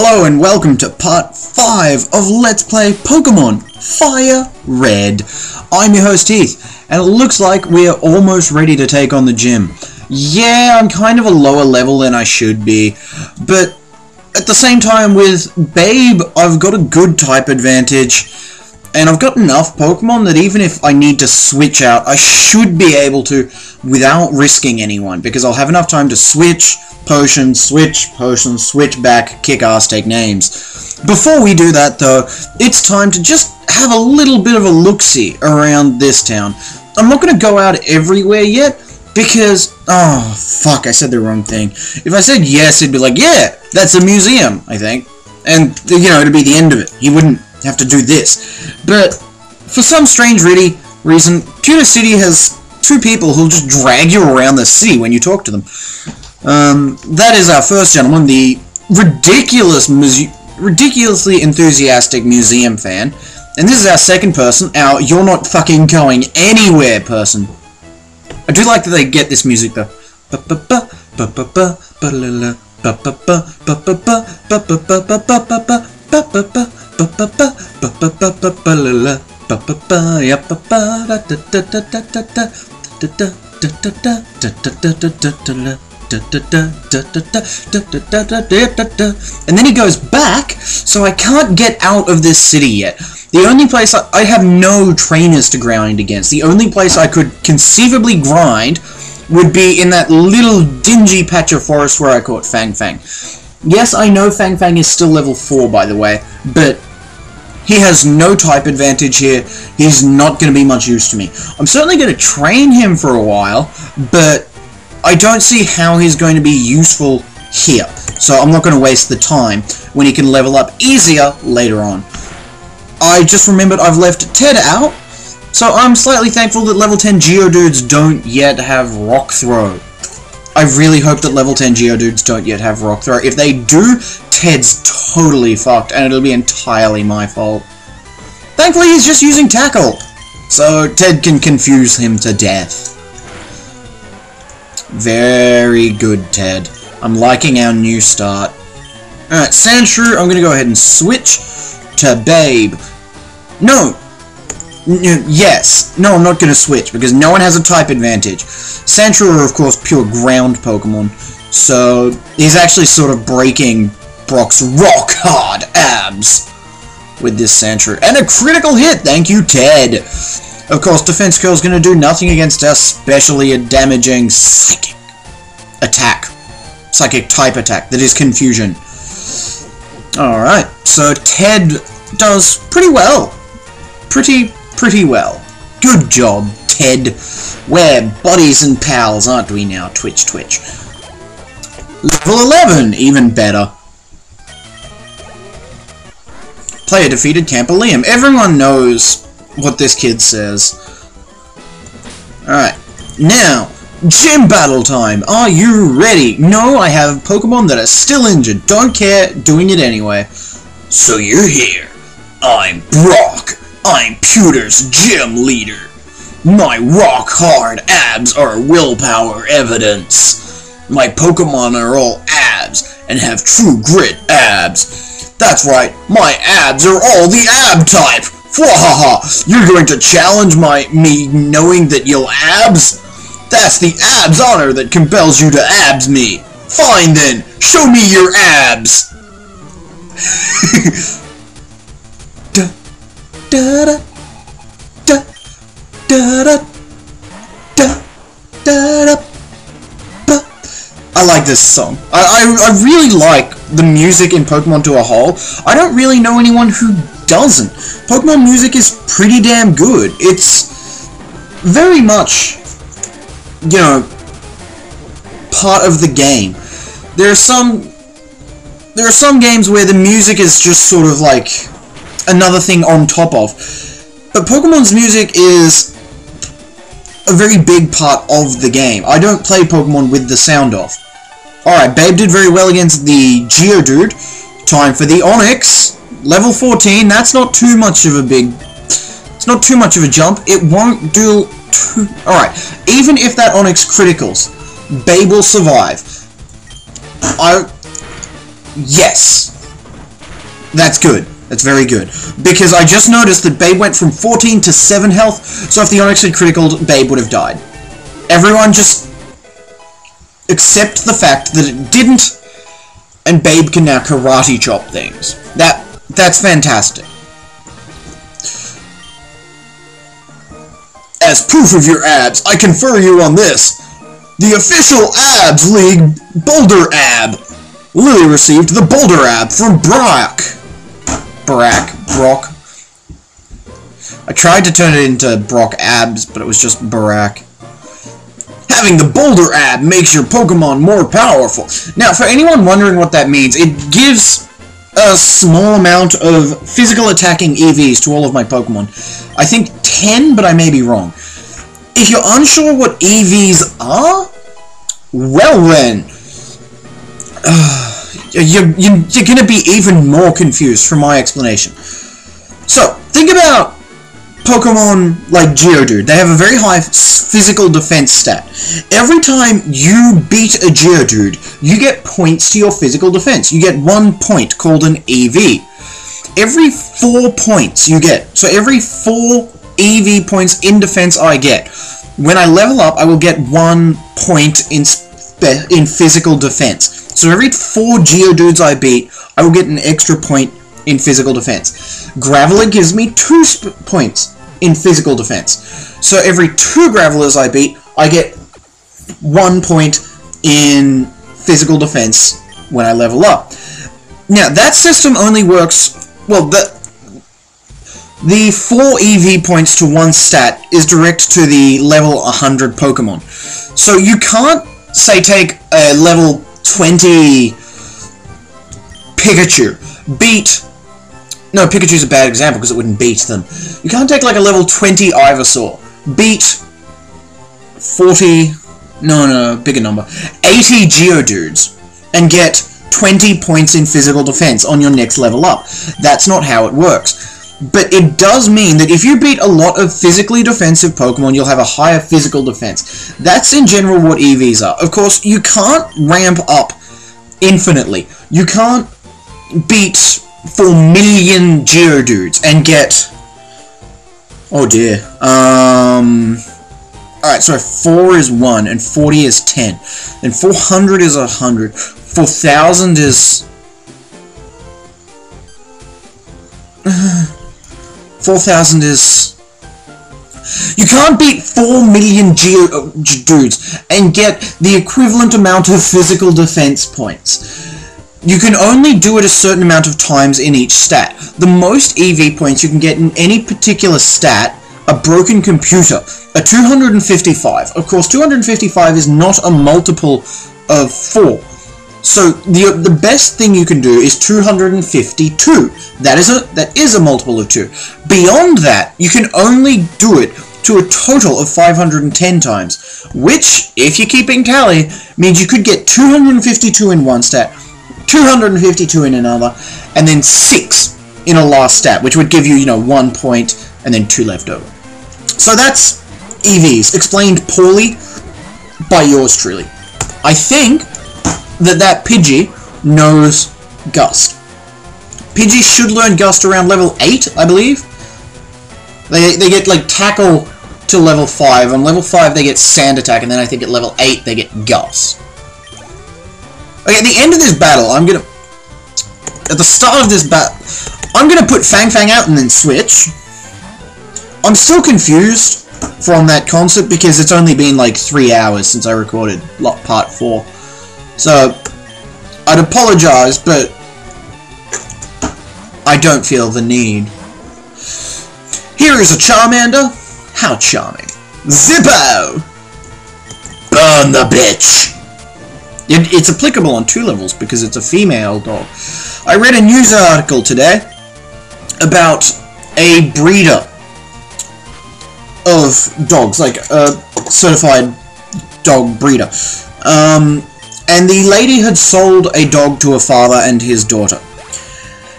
Hello and welcome to part 5 of Let's Play Pokemon Fire Red. I'm your host Heath, and it looks like we're almost ready to take on the gym. Yeah, I'm kind of a lower level than I should be, but at the same time with Babe, I've got a good type advantage, and I've got enough Pokemon that even if I need to switch out, I should be able to without risking anyone, because I'll have enough time to switch potions, switch back, kick ass, take names. Before we do that though, it's time to just have a little bit of a look-see around this town. I'm not going to go out everywhere yet, because, oh fuck, I said the wrong thing. If I said yes, it'd be like, yeah, that's a museum, I think. And, you know, it'd be the end of it. He wouldn't have to do this. But, for some strange reason, Pewter City has two people who'll just drag you around the city when you talk to them. That is our first gentleman, the ridiculously enthusiastic museum fan. And this is our second person, our you're not fucking going anywhere person. I do like that they get this music though. And then he goes back, so I can't get out of this city yet. The only place I have no trainers to grind against. The only place I could conceivably grind would be in that little dingy patch of forest where I caught Fang Fang. Yes, I know Fang Fang is still level 4, by the way, but he has no type advantage here. He's not going to be much use to me. I'm certainly going to train him for a while, but I don't see how he's going to be useful here. So I'm not going to waste the time when he can level up easier later on. I just remembered I've left Ted out, so I'm slightly thankful that level 10 Geodudes don't yet have Rock Throw. I really hope that level 10 Geodudes don't yet have Rock Throw. If they do, Ted's totally fucked, and it'll be entirely my fault. Thankfully, he's just using Tackle, so Ted can confuse him to death. Very good, Ted. I'm liking our new start. Alright, Sandshrew, I'm gonna go ahead and switch to Babe. No! Yes. No, I'm not gonna switch, because no one has a type advantage. Sandshrew are, of course, pure ground Pokemon, so he's actually sort of breaking Brock's rock-hard abs with this Sandshrew. And a critical hit! Thank you, Ted! Of course, Defense Curl's gonna do nothing against our specially damaging Psychic attack. Psychic type attack, that is Confusion. Alright, so Ted does pretty well. Pretty well. Good job, Ted. We're buddies and pals, aren't we now? Twitch. Level 11, even better. Player defeated Campbellium. Everyone knows what this kid says. Alright, now, gym battle time. Are you ready? No, I have Pokemon that are still injured. Don't care, doing it anyway. So you're here. I'm Brock. I'm Pewter's gym leader. My rock-hard abs are willpower evidence. My Pokemon are all abs, and have true grit abs. That's right, my abs are all the ab type. Fwahaha! You're going to challenge me knowing that you'll abs? That's the abs honor that compels you to abs me. Fine then, show me your abs. I like this song. I really like the music in Pokemon to a whole. I don't really know anyone who doesn't. Pokemon music is pretty damn good. It's very much, you know, part of the game. There are some games where the music is just sort of like another thing on top of. But Pokemon's music is a very big part of the game. I don't play Pokemon with the sound off. Alright, Babe did very well against the Geodude. Time for the Onix. Level 14, that's not too much of a big... It's not too much of a jump. It won't do too... Alright, even if that Onix criticals, Babe will survive. Yes. That's good. That's very good. Because I just noticed that Babe went from 14 to 7 health, so if the Onyx had critical, Babe would have died. Everyone just accept the fact that it didn't, and Babe can now karate chop things. That's fantastic. As proof of your abs, I confer you on this. The official Abs League Boulder Ab. Lily received the Boulder Ab from Brock. I tried to turn it into Brock Abs, but it was just Barack. Having the Boulder Ab makes your Pokemon more powerful. Now, for anyone wondering what that means, it gives a small amount of physical attacking EVs to all of my Pokemon. I think 10, but I may be wrong. If you're unsure what EVs are, well then, you're going to be even more confused from my explanation. So, think about Pokemon like Geodude. They have a very high physical defense stat. Every time you beat a Geodude, you get points to your physical defense. You get 1 point called an EV. Every 4 points you get, so every 4 EV points in defense I get, when I level up, I will get 1 point in physical defense. So every 4 Geodudes I beat, I will get an extra point in physical defense. Graveler gives me 2 points in physical defense. So every 2 Gravelers I beat, I get 1 point in physical defense when I level up. Now, that system only works, well, the 4 EV points to 1 stat is direct to the level 100 Pokemon. So you can't, say, take a level 20 Pikachu, no, Pikachu's a bad example because it wouldn't beat them. You can't take like a level 20 Ivysaur, beat 40, no, bigger number, 80 Geodudes, and get 20 points in physical defense on your next level up. That's not how it works. But it does mean that if you beat a lot of physically defensive Pokemon, you'll have a higher physical defense. That's in general what EVs are. Of course, you can't ramp up infinitely. You can't beat 4 million Geodudes and get... Oh dear. Alright, so 4 is 1, and 40 is 10. And 400 is 100. 4,000 is... 4,000 is... You can't beat 4 million Geodudes and get the equivalent amount of physical defense points. You can only do it a certain amount of times in each stat. The most EV points you can get in any particular stat, a broken computer, are 255. Of course, 255 is not a multiple of 4. So the best thing you can do is 252. That is a multiple of 2. Beyond that, you can only do it to a total of 510 times, which, if you're keeping tally, means you could get 252 in one stat, 252 in another, and then 6 in a last stat, which would give you, 1 point and then 2 left over. So that's EVs, explained poorly by yours truly. I think that Pidgey knows Gust. Pidgey should learn Gust around level 8, I believe. They get, like, Tackle to level 5. On level 5, they get Sand Attack, and then I think at level 8, they get Gust. Okay, at the end of this battle, at the start of this battle, I'm gonna put Fang out and then switch. I'm still confused from that concept because it's only been, like, 3 hours since I recorded part 4. So, I'd apologize, but I don't feel the need. Here is a Charmander. How charming. Zippo! Burn the bitch! It's applicable on 2 levels because it's a female dog. I read a news article today about a breeder of dogs, like a certified dog breeder. And the lady had sold a dog to a father and his daughter.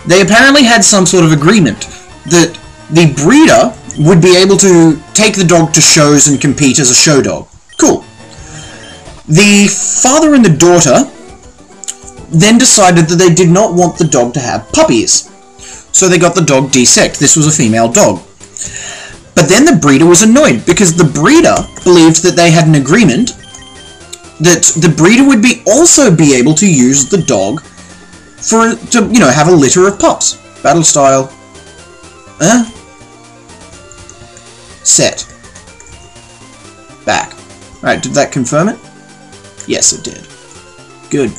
They apparently had some sort of agreement that the breeder would be able to take the dog to shows and compete as a show dog. Cool. The father and the daughter then decided that they did not want the dog to have puppies. so they got the dog desexed. This was a female dog. But then the breeder was annoyed, because the breeder believed that they had an agreement that the breeder would also be able to use the dog to, you know, have a litter of pups. Battle style. Set. Back. Alright, did that confirm it? Yes, it did. Good.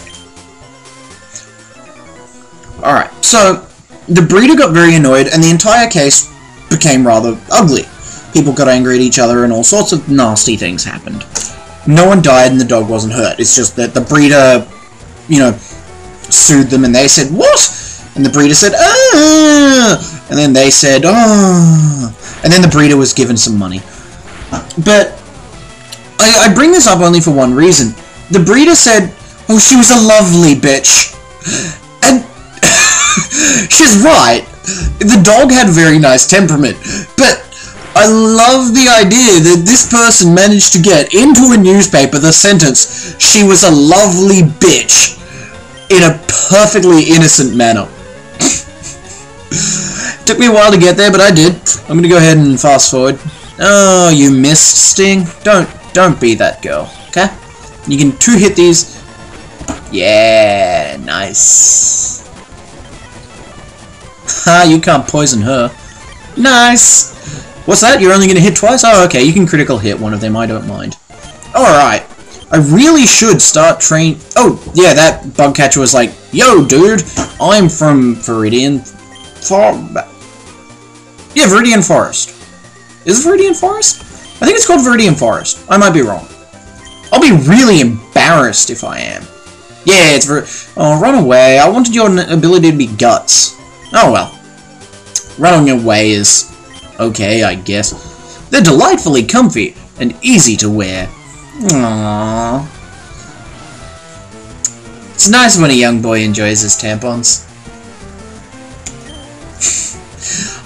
Alright, so the breeder got very annoyed, and the entire case became rather ugly. People got angry at each other, and all sorts of nasty things happened. No one died, and the dog wasn't hurt. It's just that the breeder, you know, sued them, and they said, "What?" And the breeder said, "Ah!" And then they said, "Ah!" And then the breeder was given some money. But I bring this up only for one reason. The breeder said, "Oh, she was a lovely bitch." And she's right. The dog had very nice temperament. But I love the idea that this person managed to get into a newspaper the sentence, "She was a lovely bitch," in a perfectly innocent manner. Took me a while to get there, but I did. I'm gonna go ahead and fast forward. Oh, you missed, Sting. Don't be that girl, okay? You can two-hit these. Yeah, nice. Ha, you can't poison her. Nice. What's that? You're only gonna hit twice? Oh, okay, you can critical hit one of them, I don't mind. Alright. I really should start train. Oh, yeah, that bug catcher was like, "Yo, dude, I'm from Viridian Yeah, Viridian Forest. Is it Viridian Forest? I think it's called Viridian Forest. I might be wrong. I'll be really embarrassed if I am. Yeah, it's Oh, run away. I wanted your ability to be guts. Oh, well. Running away is okay, I guess. They're delightfully comfy and easy to wear. Aww. It's nice when a young boy enjoys his tampons.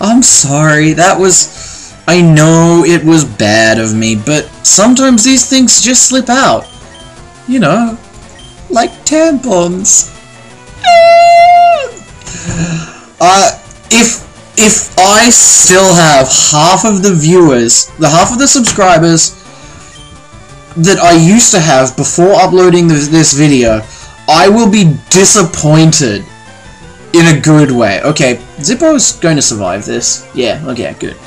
I'm sorry, that was... I know it was bad of me, but sometimes these things just slip out. You know, like tampons. If I still have half of the viewers, half of the subscribers that I used to have before uploading this video, I will be disappointed in a good way. Okay, Zippo's going to survive this. Yeah, okay, good.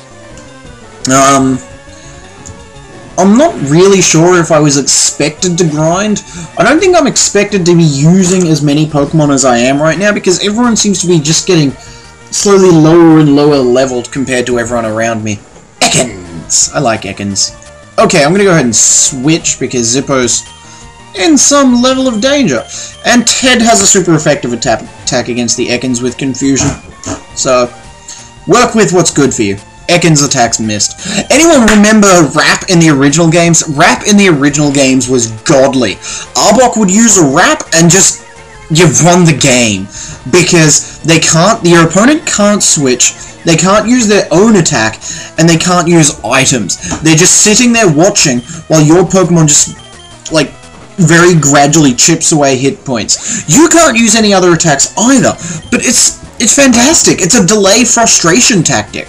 I'm not really sure if I was expected to grind. I don't think I'm expected to be using as many Pokemon as I am right now, because everyone seems to be just getting slowly lower and lower leveled compared to everyone around me. Ekans! I like Ekans. Okay, I'm gonna go ahead and switch because Zippo's in some level of danger. And Ted has a super effective attack against the Ekans with Confusion. So, work with what's good for you. Ekans attacks missed. Anyone remember Rap in the original games? Rap in the original games was godly. Arbok would use a Rap and just... you've won the game. Because they can't... your opponent can't switch, they can't use their own attack, and they can't use items. They're just sitting there watching while your Pokemon just, like, very gradually chips away hit points. You can't use any other attacks either, but it's fantastic. It's a delay frustration tactic.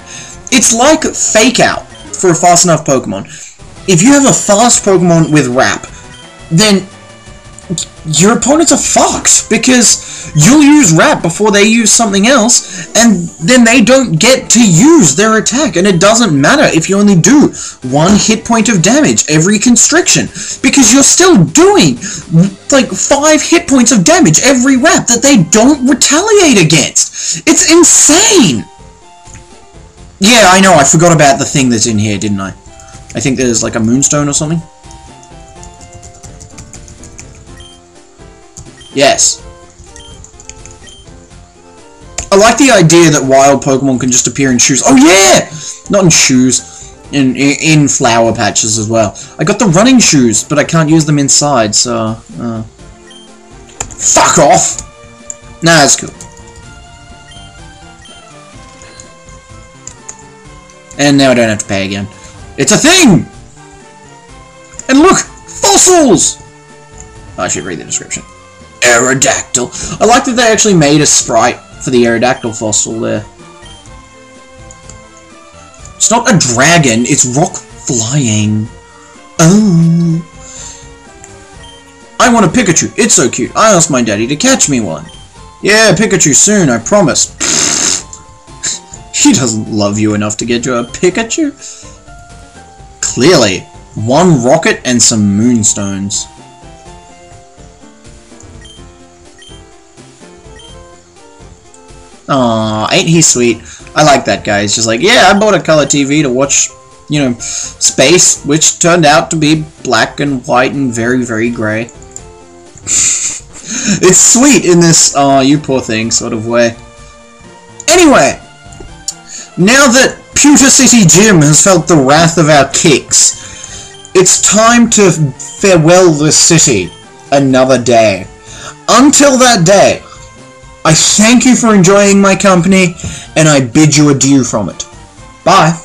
It's like Fake Out for a fast enough Pokemon. If you have a fast Pokemon with Rap, then your opponents are fucked, because you'll use Rap before they use something else, and then they don't get to use their attack, and it doesn't matter if you only do 1 hit point of damage every constriction, because you're still doing, like, 5 hit points of damage every Rap that they don't retaliate against. It's insane! Yeah, I know, I forgot about the thing that's in here, didn't I? I think there's, like, a Moonstone or something. Yes. I like the idea that wild Pokemon can just appear in shoes. Oh yeah! Not in shoes. In flower patches as well. I got the running shoes, but I can't use them inside, so... Fuck off! Nah, that's cool. And now I don't have to pay again. It's a thing! And look! Fossils! Oh, I should read the description. Aerodactyl. I like that they actually made a sprite for the Aerodactyl fossil there. It's not a dragon, it's rock flying. Oh. I want a Pikachu. It's so cute. I asked my daddy to catch me one. Yeah, Pikachu soon, I promise. He doesn't love you enough to get you a Pikachu. Clearly. One rocket and some moonstones. Aww, ain't he sweet? I like that guy. He's just like, yeah, I bought a color TV to watch, you know, space, which turned out to be black and white and very, very grey. It's sweet in this, oh, you poor thing sort of way. Anyway, now that Pewter City Gym has felt the wrath of our kicks, it's time to farewell this city another day. Until that day, I thank you for enjoying my company, and I bid you adieu from it. Bye.